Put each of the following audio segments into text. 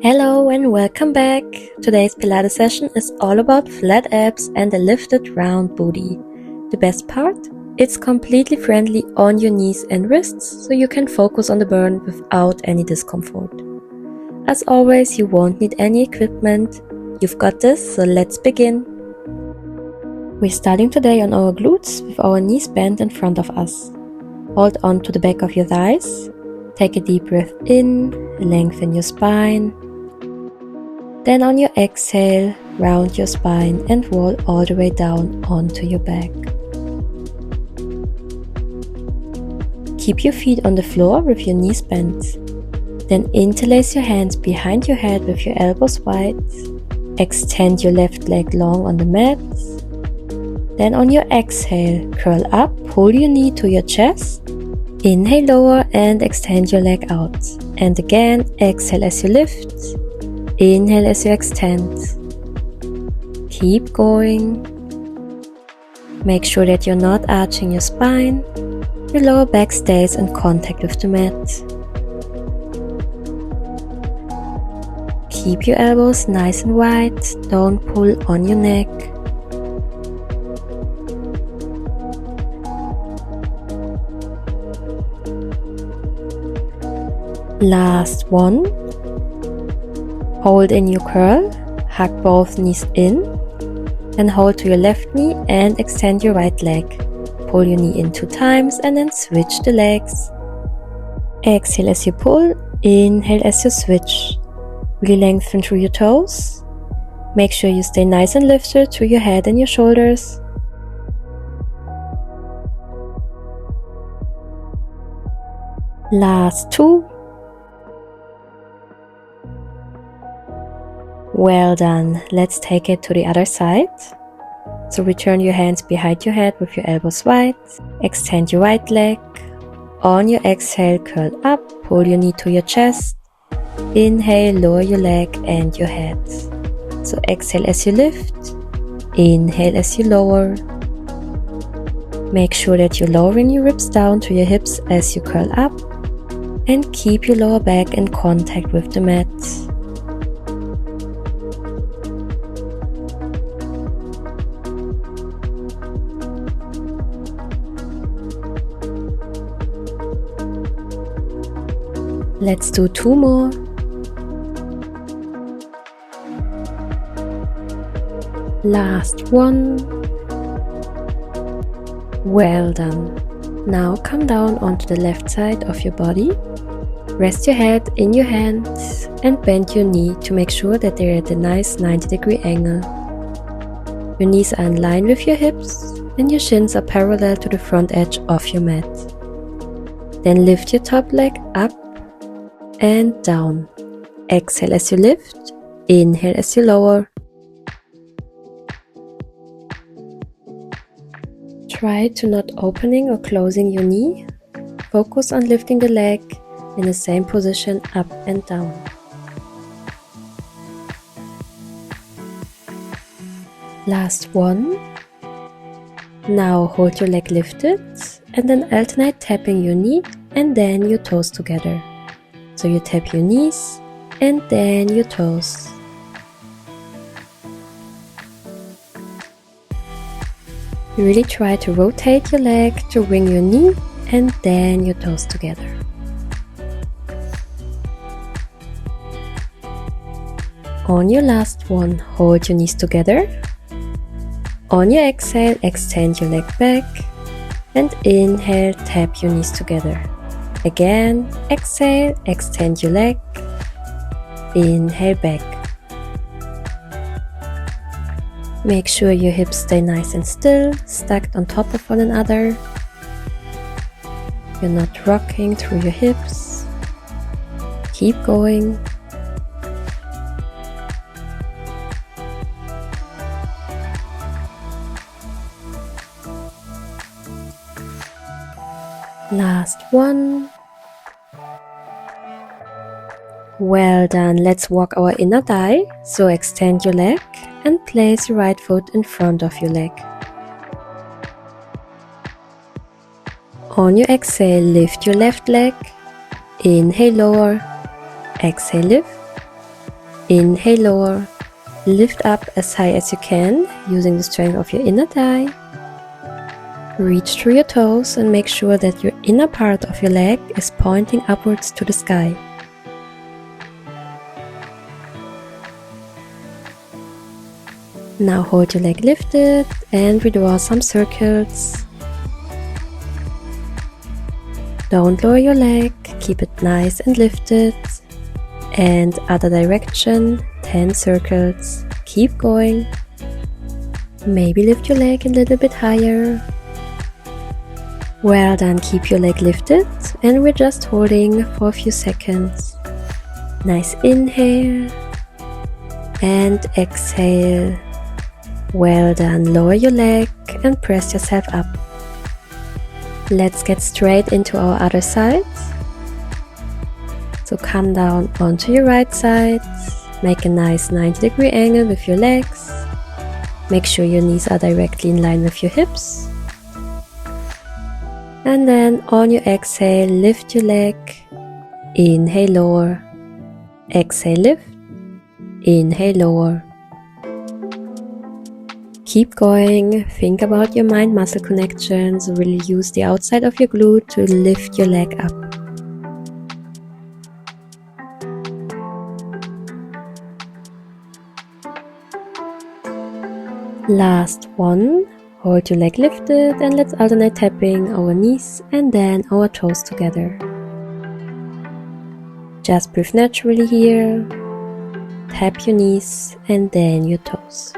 Hello and welcome back. Today's Pilates session is all about flat abs and a lifted round booty. The best part? It's completely friendly on your knees and wrists, so you can focus on the burn without any discomfort. As always, you won't need any equipment. You've got this, so let's begin. We're starting today on our glutes with our knees bent in front of us. Hold on to the back of your thighs. Take a deep breath in, lengthen your spine. Then on your exhale, round your spine and roll all the way down onto your back. Keep your feet on the floor with your knees bent. Then interlace your hands behind your head with your elbows wide. Extend your left leg long on the mat. Then on your exhale, curl up, pull your knee to your chest. Inhale lower and extend your leg out. And again, exhale as you lift. Inhale as you extend. Keep going. Make sure that you're not arching your spine. Your lower back stays in contact with the mat. Keep your elbows nice and wide. Don't pull on your neck. Last one. Hold in your curl, hug both knees in, then hold to your left knee and extend your right leg. Pull your knee in 2 times and then switch the legs. Exhale as you pull, inhale as you switch. Really lengthen through your toes. Make sure you stay nice and lifted through your head and your shoulders. Last 2. Well done. Let's take it to the other side. So return your hands behind your head with your elbows wide. Extend your right leg. On your exhale, curl up. Pull your knee to your chest. Inhale, lower your leg and your head. So exhale as you lift. Inhale as you lower. Make sure that you're lowering your ribs down to your hips as you curl up. And keep your lower back in contact with the mat. Let's do 2 more. Last one. Well done. Now come down onto the left side of your body. Rest your head in your hands and bend your knee to make sure that they're at a nice 90-degree angle. Your knees are in line with your hips and your shins are parallel to the front edge of your mat. Then lift your top leg up and down. Exhale as you lift. Inhale as you lower. Try to not opening or closing your knee. Focus on lifting the leg in the same position up and down. Last one. Now hold your leg lifted and then alternate tapping your knee and then your toes together. So you tap your knees and then your toes. You really try to rotate your leg to bring your knee and then your toes together. On your last one, hold your knees together. On your exhale, extend your leg back and inhale, tap your knees together. Again, exhale, extend your leg, inhale back. Make sure your hips stay nice and still, stacked on top of one another. You're not rocking through your hips. Keep going. Last one. Well done. Let's walk our inner thigh. So extend your leg and place your right foot in front of your leg. On your exhale, lift your left leg. Inhale, lower. Exhale, lift. Inhale, lower. Lift up as high as you can using the strength of your inner thigh. Reach through your toes and make sure that your inner part of your leg is pointing upwards to the sky. Now hold your leg lifted and redraw some circles. Don't lower your leg, keep it nice and lifted. And other direction, 10 circles. Keep going. Maybe lift your leg a little bit higher. Well done, keep your leg lifted and we're just holding for a few seconds. Nice inhale and exhale. Well done, lower your leg and press yourself up. Let's get straight into our other side. So come down onto your right side, make a nice 90-degree angle with your legs. Make sure your knees are directly in line with your hips. And then on your exhale, lift your leg. Inhale, lower. Exhale, lift. Inhale, lower. Keep going. Think about your mind-muscle connections. Really use the outside of your glute to lift your leg up. Last one. Hold your leg lifted and let's alternate tapping our knees and then our toes together. Just breathe naturally here. Tap your knees and then your toes.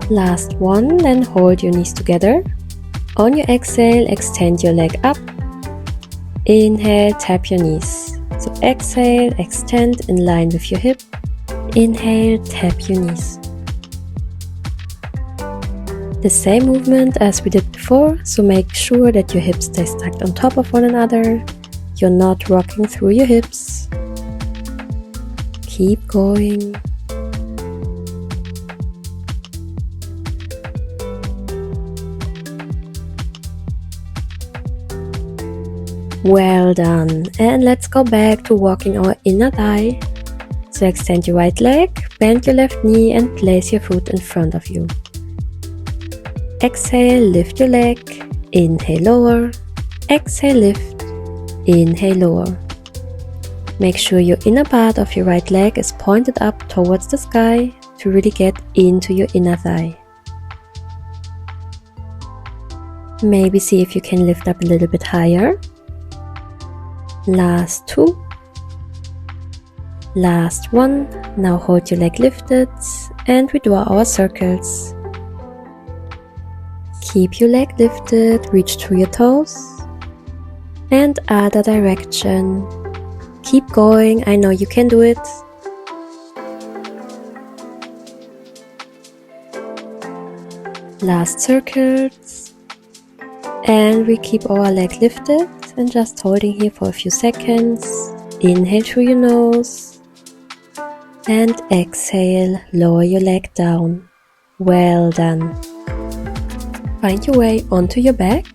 Last one, then hold your knees together. On your exhale, extend your leg up. Inhale, tap your knees. So exhale, extend in line with your hip. Inhale, tap your knees. The same movement as we did before, so make sure that your hips stay stacked on top of one another. You're not rocking through your hips. Keep going. Well done, and let's go back to walking our inner thigh. So extend your right leg, bend your left knee and place your foot in front of you. Exhale, lift your leg, inhale, lower. Exhale, lift, inhale, lower. Make sure your inner part of your right leg is pointed up towards the sky to really get into your inner thigh. Maybe see if you can lift up a little bit higher. Last two. Last one. Now hold your leg lifted and we draw our circles. Keep your leg lifted, reach through your toes. And other direction. Keep going, I know you can do it. Last circles. And we keep our leg lifted. And just holding here for a few seconds. Inhale through your nose and exhale, lower your leg down. Well done. Find your way onto your back,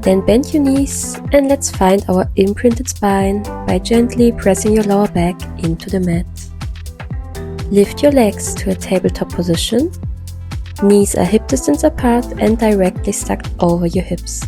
then bend your knees and let's find our imprinted spine by gently pressing your lower back into the mat. Lift your legs to a tabletop position. Knees are hip distance apart and directly stacked over your hips.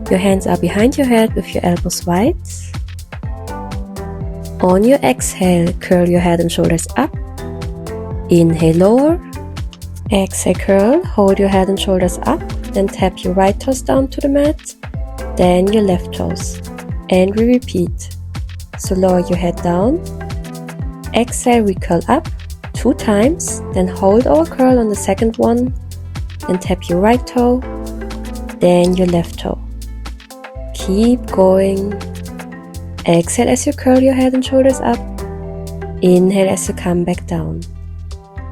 Your hands are behind your head with your elbows wide. On your exhale, curl your head and shoulders up. Inhale, lower. Exhale, curl, hold your head and shoulders up. Then tap your right toes down to the mat. Then your left toes. And we repeat. So lower your head down. Exhale, we curl up 2 times. Then hold our curl on the second one. Then tap your right toe. Then your left toe. Keep going. Exhale as you curl your head and shoulders up. Inhale as you come back down.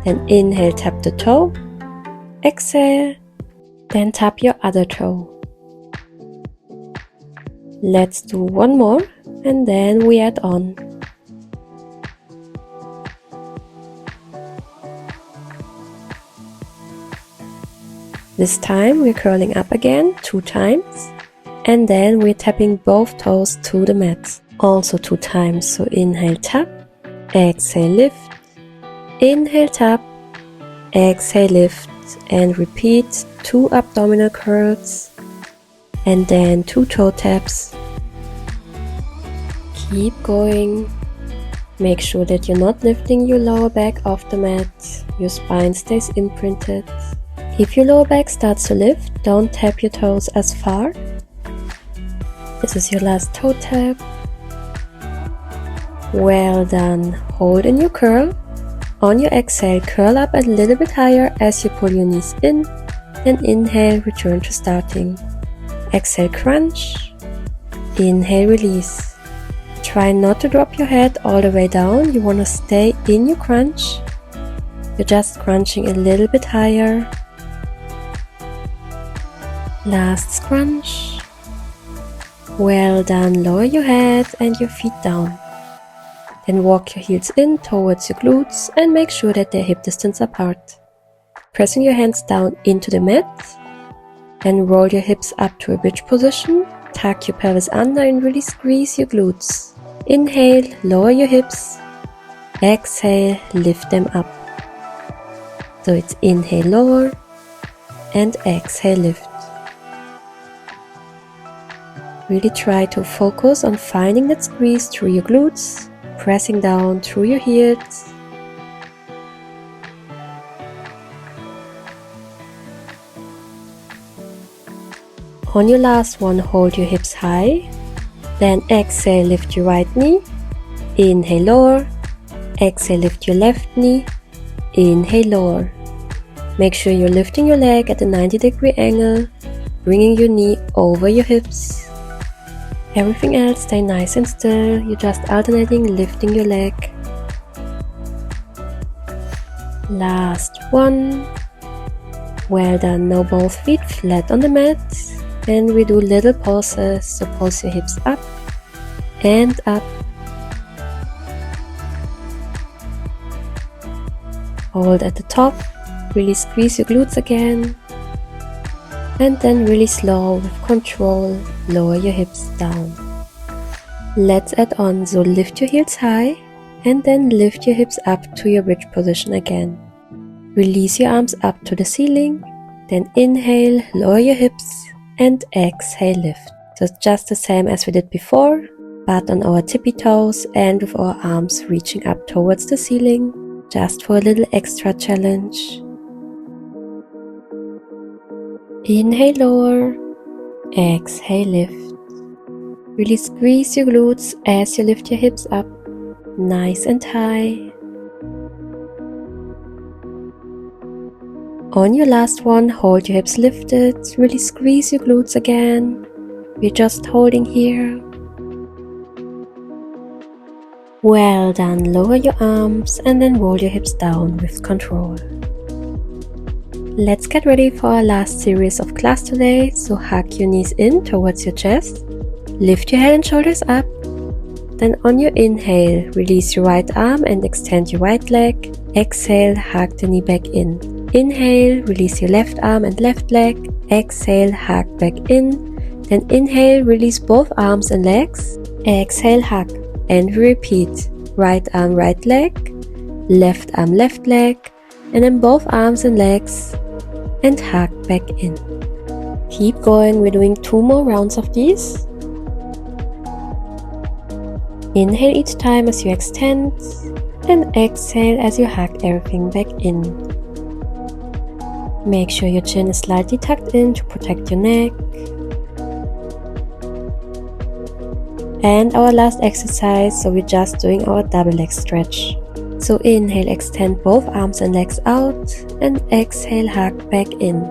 Then inhale, tap the toe. Exhale. Then tap your other toe. Let's do one more and then we add on. This time we're curling up again 2 times, and then we're tapping both toes to the mat. Also 2 times, so inhale, tap, exhale, lift, inhale, tap, exhale, lift, and repeat 2 abdominal curls, and then 2 toe taps. Keep going. Make sure that you're not lifting your lower back off the mat, your spine stays imprinted. If your lower back starts to lift, don't tap your toes as far. This is your last toe tap. Well done. Hold in your curl. On your exhale, curl up a little bit higher as you pull your knees in. Then inhale, return to starting. Exhale, crunch. Inhale, release. Try not to drop your head all the way down. You want to stay in your crunch. You're just crunching a little bit higher. Last scrunch. Well done. Lower your head and your feet down. Then walk your heels in towards your glutes and make sure that they're hip distance apart. Pressing your hands down into the mat. Then roll your hips up to a bridge position. Tuck your pelvis under and really squeeze your glutes. Inhale, lower your hips. Exhale, lift them up. So it's inhale, lower, and exhale, lift. Really try to focus on finding that squeeze through your glutes, pressing down through your heels. On your last one, hold your hips high. Then exhale, lift your right knee. Inhale, lower. Exhale, lift your left knee. Inhale, lower. Make sure you're lifting your leg at a 90-degree angle, bringing your knee over your hips. Everything else stay nice and still. You're just alternating lifting your leg. Last one. Well done. Now both feet flat on the mat. And we do little pulses, so pulse your hips up and up. Hold at the top, really squeeze your glutes again. And then really slow with control, lower your hips down. Let's add on, so lift your heels high and then lift your hips up to your bridge position again. Release your arms up to the ceiling, then inhale, lower your hips. And exhale, lift. So it's just the same as we did before, but on our tippy toes and with our arms reaching up towards the ceiling, just for a little extra challenge. Inhale, lower. Exhale, lift. Really squeeze your glutes as you lift your hips up, nice and high. On your last one, hold your hips lifted, really squeeze your glutes again. We're just holding here. Well done, lower your arms and then roll your hips down with control. Let's get ready for our last series of class today, so hug your knees in towards your chest. Lift your head and shoulders up. Then on your inhale, release your right arm and extend your right leg. Exhale, hug the knee back in. Inhale, release your left arm and left leg. Exhale, hug back in. Then inhale, release both arms and legs. Exhale, hug. And repeat. Right arm, right leg. Left arm, left leg. And then both arms and legs. And hug back in. Keep going. We're doing 2 more rounds of these. Inhale each time as you extend. And exhale as you hug everything back in. Make sure your chin is slightly tucked in to protect your neck. And our last exercise, so we're just doing our double leg stretch. So inhale, extend both arms and legs out, and exhale, hug back in.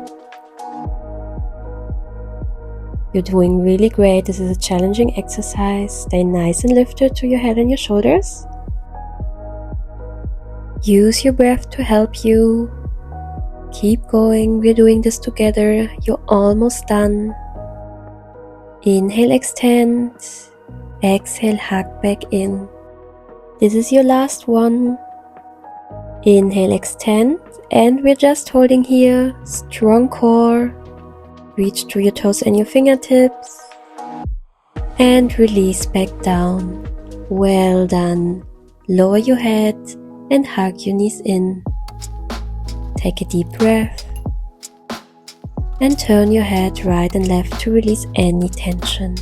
You're doing really great. This is a challenging exercise. Stay nice and lifted to your head and your shoulders. Use your breath to help you. Keep going. We're doing this together. You're almost done. Inhale, extend. Exhale, hug back in. This is your last one. Inhale, extend, and we're just holding here. Strong core. Reach through your toes and your fingertips. And release back down. Well done. Lower your head and hug your knees in. Take a deep breath. And turn your head right and left to release any tension.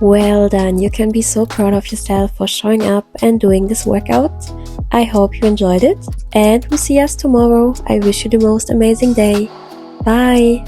Well done. You can be so proud of yourself for showing up and doing this workout. I hope you enjoyed it, and we'll see us tomorrow. I wish you the most amazing day. Bye!